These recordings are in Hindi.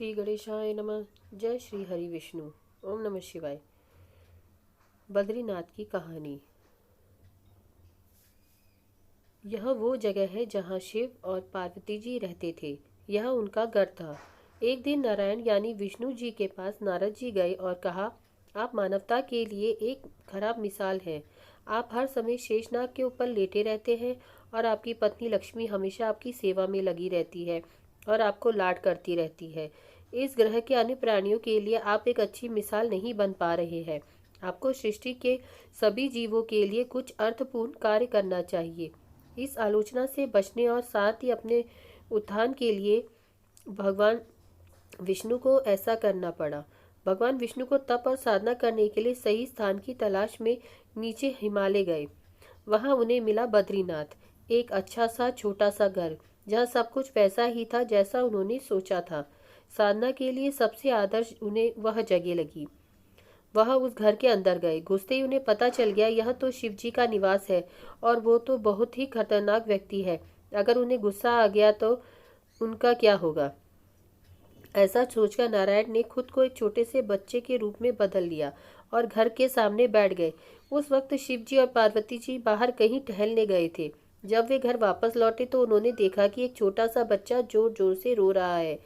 श्री गणेशाय नमः। जय श्री हरि विष्णु। ओम नमः शिवाय। बद्रीनाथ की कहानी। यह वो जगह है जहाँ शिव और पार्वती जी रहते थे। यह उनका घर था। एक दिन नारायण यानी विष्णु जी के पास नारद जी गए और कहा, आप मानवता के लिए एक खराब मिसाल हैं। आप हर समय शेषनाग के ऊपर लेटे रहते हैं और आपकी पत्नी लक्ष्मी हमेशा आपकी सेवा में लगी रहती है और आपको लाड करती रहती है। इस ग्रह के अन्य प्राणियों के लिए आप एक अच्छी मिसाल नहीं बन पा रहे हैं। आपको सृष्टि के सभी जीवों के लिए कुछ अर्थपूर्ण कार्य करना चाहिए। इस आलोचना से बचने और साथ ही अपने उत्थान के लिए भगवान विष्णु को ऐसा करना पड़ा। भगवान विष्णु को तप और साधना करने के लिए सही स्थान की तलाश में नीचे हिमालय गए। वहां उन्हें मिला बद्रीनाथ, एक अच्छा सा छोटा सा घर जहाँ सब कुछ वैसा ही था जैसा उन्होंने सोचा था। साधना के लिए सबसे आदर्श उन्हें वह जगह लगी। वह उस घर के अंदर गए। घुसते ही उन्हें पता चल गया यह तो शिव जी का निवास है और वो तो बहुत ही खतरनाक व्यक्ति है। अगर उन्हें गुस्सा आ गया तो उनका क्या होगा। ऐसा सोचकर नारायण ने खुद को एक छोटे से बच्चे के रूप में बदल लिया और घर के सामने बैठ गए। उस वक्त शिव जी और पार्वती जी बाहर कहीं टहलने गए थे। जब वे घर वापस लौटे तो उन्होंने देखा कि एक छोटा सा बच्चा जोर जोर से रो रहा है।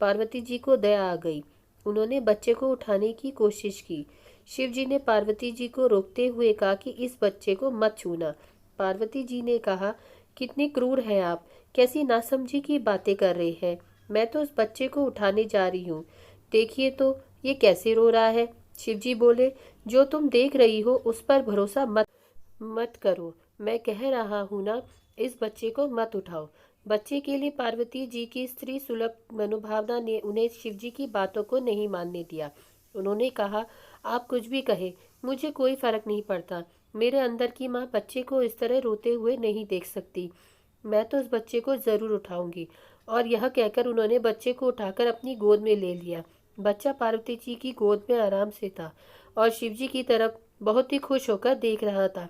पार्वती जी को दया आ गई। उन्होंने बच्चे को उठाने की कोशिश की। शिव जी ने पार्वती जी को रोकते हुए कहा कि इस बच्चे को मत छूना। पार्वती जी ने कहा, कितने क्रूर हैं आप, कैसी नासमझी की बातें कर रहे हैं। मैं तो उस बच्चे को उठाने जा रही हूँ। देखिए तो ये कैसे रो रहा है। शिव जी बोले, जो तुम देख रही हो उस पर भरोसा मत मत करो। मैं कह रहा हूँ ना, इस बच्चे को मत उठाओ। बच्चे के लिए पार्वती जी की स्त्री सुलभ मनोभावना ने उन्हें शिव जी की बातों को नहीं मानने दिया। उन्होंने कहा, आप कुछ भी कहे, मुझे कोई फर्क नहीं पड़ता। मेरे अंदर की माँ बच्चे को इस तरह रोते हुए नहीं देख सकती। मैं तो उस बच्चे को जरूर उठाऊंगी। और यह कहकर उन्होंने बच्चे को उठाकर अपनी गोद में ले लिया। बच्चा पार्वती जी की गोद में आराम से था और शिव जी की तरफ बहुत ही खुश होकर देख रहा था।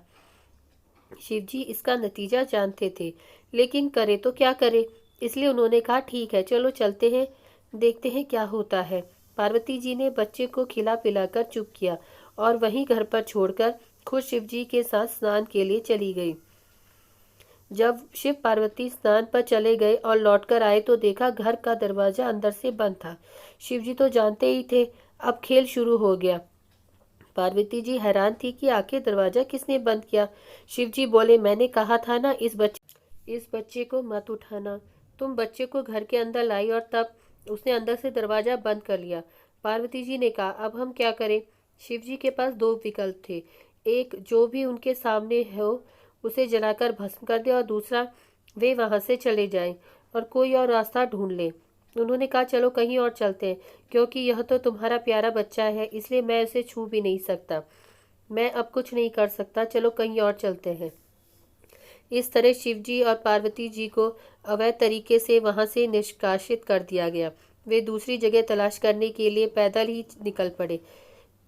शिव जी इसका नतीजा जानते थे, लेकिन करे तो क्या करे। इसलिए उन्होंने कहा, ठीक है, चलो चलते हैं, देखते हैं क्या होता है। पार्वती जी ने बच्चे को खिला पिलाकर चुप किया और वहीं घर पर छोड़कर खुद शिव जी के साथ स्नान के लिए चली गई। जब शिव पार्वती स्नान पर चले गए और लौटकर आए तो देखा घर का दरवाजा अंदर से बंद था। शिव जी तो जानते ही थे अब खेल शुरू हो गया। पार्वती जी हैरान थी कि आखिर दरवाजा किसने बंद किया। शिव जी बोले, मैंने कहा था ना, इस बच्चे को मत उठाना। तुम बच्चे को घर के अंदर लाई और तब उसने अंदर से दरवाजा बंद कर लिया। पार्वती जी ने कहा, अब हम क्या करें। शिव जी के पास दो विकल्प थे। एक, जो भी उनके सामने हो उसे जलाकर भस्म कर दे, और दूसरा, वे वहां से चले जाएं और कोई और रास्ता ढूंढ लें। उन्होंने कहा, चलो कहीं और चलते हैं, क्योंकि यह तो तुम्हारा प्यारा बच्चा है, इसलिए मैं उसे छू भी नहीं सकता। मैं अब कुछ नहीं कर सकता, चलो कहीं और चलते हैं। इस तरह शिव जी और पार्वती जी को अवैध तरीके से वहां से निष्कासित कर दिया गया। वे दूसरी जगह तलाश करने के लिए पैदल ही निकल पड़े।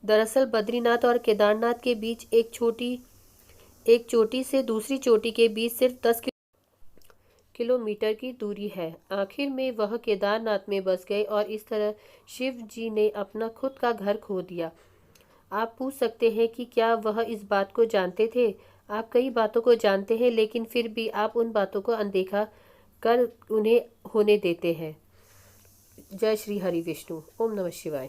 दरअसल बद्रीनाथ और केदारनाथ के बीच एक चोटी से दूसरी चोटी के बीच सिर्फ 10 किलोमीटर की दूरी है। आखिर में वह केदारनाथ में बस गए और इस तरह शिव जी ने अपना खुद का घर खो दिया। आप पूछ सकते हैं कि क्या वह इस बात को जानते थे। आप कई बातों को जानते हैं, लेकिन फिर भी आप उन बातों को अनदेखा कर उन्हें होने देते हैं। जय श्री हरि विष्णु। ओम नमः शिवाय।